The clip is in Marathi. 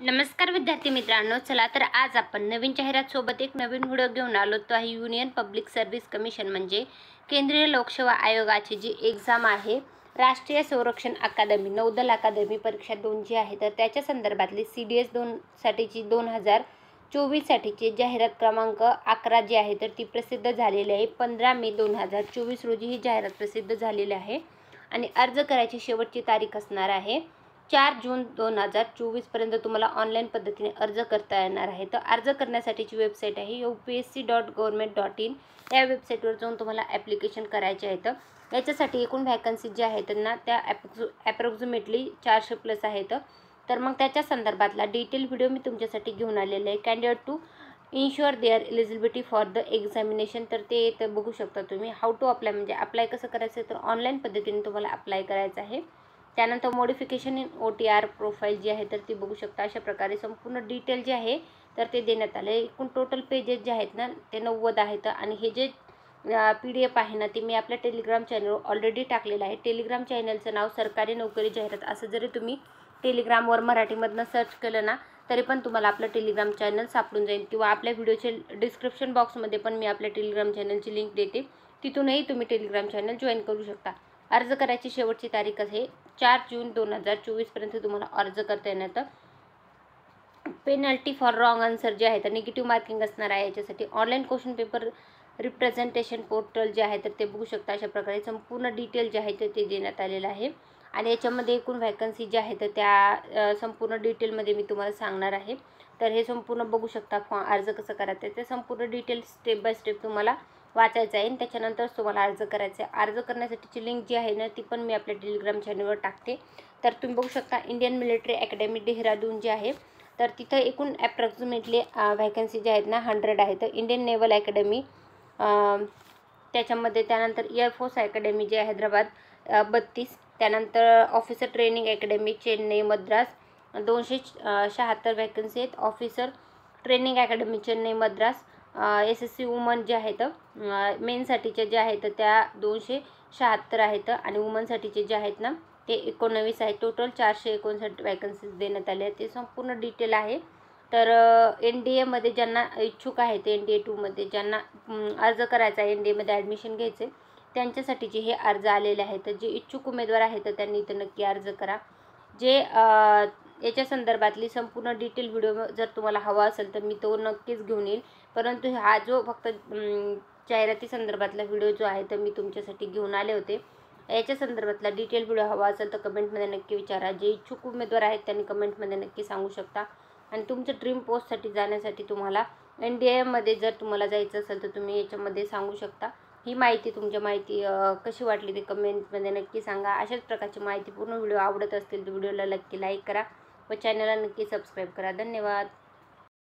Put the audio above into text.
नमस्कार विद्यार्थी मित्रांनो, चला तर आज आपण नवीन जाहिरात सोबत एक नवीन व्हिडिओ घेऊन आलो. तो आहे युनियन पब्लिक सर्व्हिस कमिशन म्हणजे केंद्रीय लोकसेवा आयोगाची जी एक्झाम आहे, राष्ट्रीय संरक्षण अकादमी नौदल अकादमी परीक्षा 2 जी आहे, तर त्याच्या संदर्भातली CDS 2 साठीची 2024 साठीची जाहिरात क्रमांक 11 जी आहे, तर ती प्रसिद्ध झालेली आहे. 15 मे 2024 रोजी ही जाहिरात प्रसिद्ध झालेली आहे आणि अर्ज करायची शेवटची तारीख असणार आहे 4 जून 2024 पर्यंत तुम्हाला ऑनलाईन पद्धतीने अर्ज करता येणार आहे. तर अर्ज करण्यासाठीची वेबसाईट आहे upsc.government.in. या वेबसाईटवर जाऊन तुम्हाला ॲप्लिकेशन करायचे आहे. तर याच्यासाठी एकूण व्हॅकन्सी ज्या आहेत ना, त्या ॲप्रॉक्सिमेटली 400+ आहेत. तर मग त्याच्या संदर्भातला डिटेल व्हिडिओ मी तुमच्यासाठी घेऊन आलेले आहे. Candidate to ensure their eligibility for the examination. तर ते इथं बघू शकता तुम्ही. हाऊ टू अप्लाय म्हणजे अप्लाय कसं करायचं आहे, तर ऑनलाईन पद्धतीने तुम्हाला अप्लाय करायचं आहे. त्यानंतर मॉडिफिकेशन इन OTR प्रोफाईल जी आहे, तर ती बघू शकता. अशा प्रकारे संपूर्ण डिटेल जे आहे तर ते देण्यात आले. एकूण टोटल पेजेस जे आहेत ना, ते 90 आहेत आणि हे जे PDF आहे ना, ते मी आपल्या टेलिग्राम चॅनलवर ऑलरेडी टाकलेलं आहे. टेलिग्राम चॅनलचं नाव सरकारी नोकरी जाहिरात असं जरी तुम्ही टेलिग्रामवर मराठीमधनं सर्च केलं ना, तरी पण तुम्हाला आपलं टेलिग्राम चॅनल सापडून जाईल किंवा आपल्या व्हिडिओच्या डिस्क्रिप्शन बॉक्समध्ये पण मी आपल्या टेलिग्राम चॅनलची लिंक देते. तिथूनही तुम्ही टेलिग्राम चॅनल जॉईन करू शकता. अर्ज करायची शेवटची तारीख आहे 4 जून 2024 पर्यंत तुम्हाला अर्ज करता येणार. पेनल्टी फॉर रॉंग आन्सर जे आहे तर निगेटिव्ह मार्किंग असणार आहे. याच्यासाठी online question paper representation portal जे आहे तर ते बघू शकता. अशा प्रकारे संपूर्ण डिटेल जे आहे तर ते देण्यात आलेलं आहे आणि याच्यामध्ये एकूण व्हॅकन्सी ज्या आहेत तर त्या संपूर्ण डिटेलमध्ये मी तुम्हाला सांगणार आहे. तर हे संपूर्ण बघू शकता. अर्ज कसं करायचं आहे ते संपूर्ण डिटेल स्टेप बाय स्टेप तुम्हाला वाचायचं आहे आणि त्याच्यानंतरच तुम्हाला अर्ज करायचा आहे. अर्ज करण्यासाठीची लिंक जी आहे ना, ती पण मी आपल्या टेलिग्राम चॅनलवर टाकते. तर तुम्ही बघू शकता इंडियन मिलिटरी अकॅडमी देहरादून जी आहे, तर तिथं एकूण ॲप्रॉक्सिमेटली व्हॅकन्सी ज्या आहेत ना 100 आहे. तर इंडियन नेव्हल अकॅडमी त्याच्यामध्ये, त्यानंतर एअरफोर्स अकॅडमी जी आहे हैदराबाद 32, त्यानंतर officer training academy Chennai Madras 276 vacancy आहेत. Officer training academy Chennai Madras SSC woman जे आहेत मेनसाठीचे जे आहेत त्या 276 आहेत आणि वुमनसाठीचे जे आहेत ना ते 19 आहेत. टोटल 459 व्हॅकन्सीज देण्यात आले आहेत. ते संपूर्ण डिटेल आहे. तर NDAमध्ये ज्यांना इच्छुक आहेत, NDA 2मध्ये ज्यांना अर्ज करायचा आहे, NDAमध्ये ॲडमिशन घ्यायचे त्यांच्यासाठीचे हे अर्ज आलेले आहेत. तर जे इच्छुक उमेदवार आहेत तर त्यांनी इथं नक्की अर्ज करा. जे याच्या संदर्भातली संपूर्ण डिटेल व्हिडिओ जर तुम्हाला हवा असेल तर मी तो नक्कीच घेऊन येईल. परंतु हा जो फक्त जाहिराती संदर्भातला व्हिडिओ जो आहे तर मी तुमच्यासाठी घेऊन आले होते. याच्या संदर्भातला डिटेल व्हिडिओ हवा असेल तर कमेंटमध्ये नक्की विचारा. जे इच्छुक उमेदवार आहेत त्यांनी कमेंटमध्ये नक्की सांगू शकता. आणि तुमचं ड्रीम पोस्टसाठी जाण्यासाठी तुम्हाला NDAमध्ये जर तुम्हाला जायचं असेल तर तुम्ही याच्यामध्ये सांगू शकता. ही माहिती तुमची कशी वाटली ते कमेंटमध्ये नक्की सांगा. अशाच प्रकारची माहितीपूर्ण व्हिडिओ आवडत असतील तर व्हिडिओला नक्की लाईक करा व चॅनलला नक्की सबस्क्राईब करा. धन्यवाद.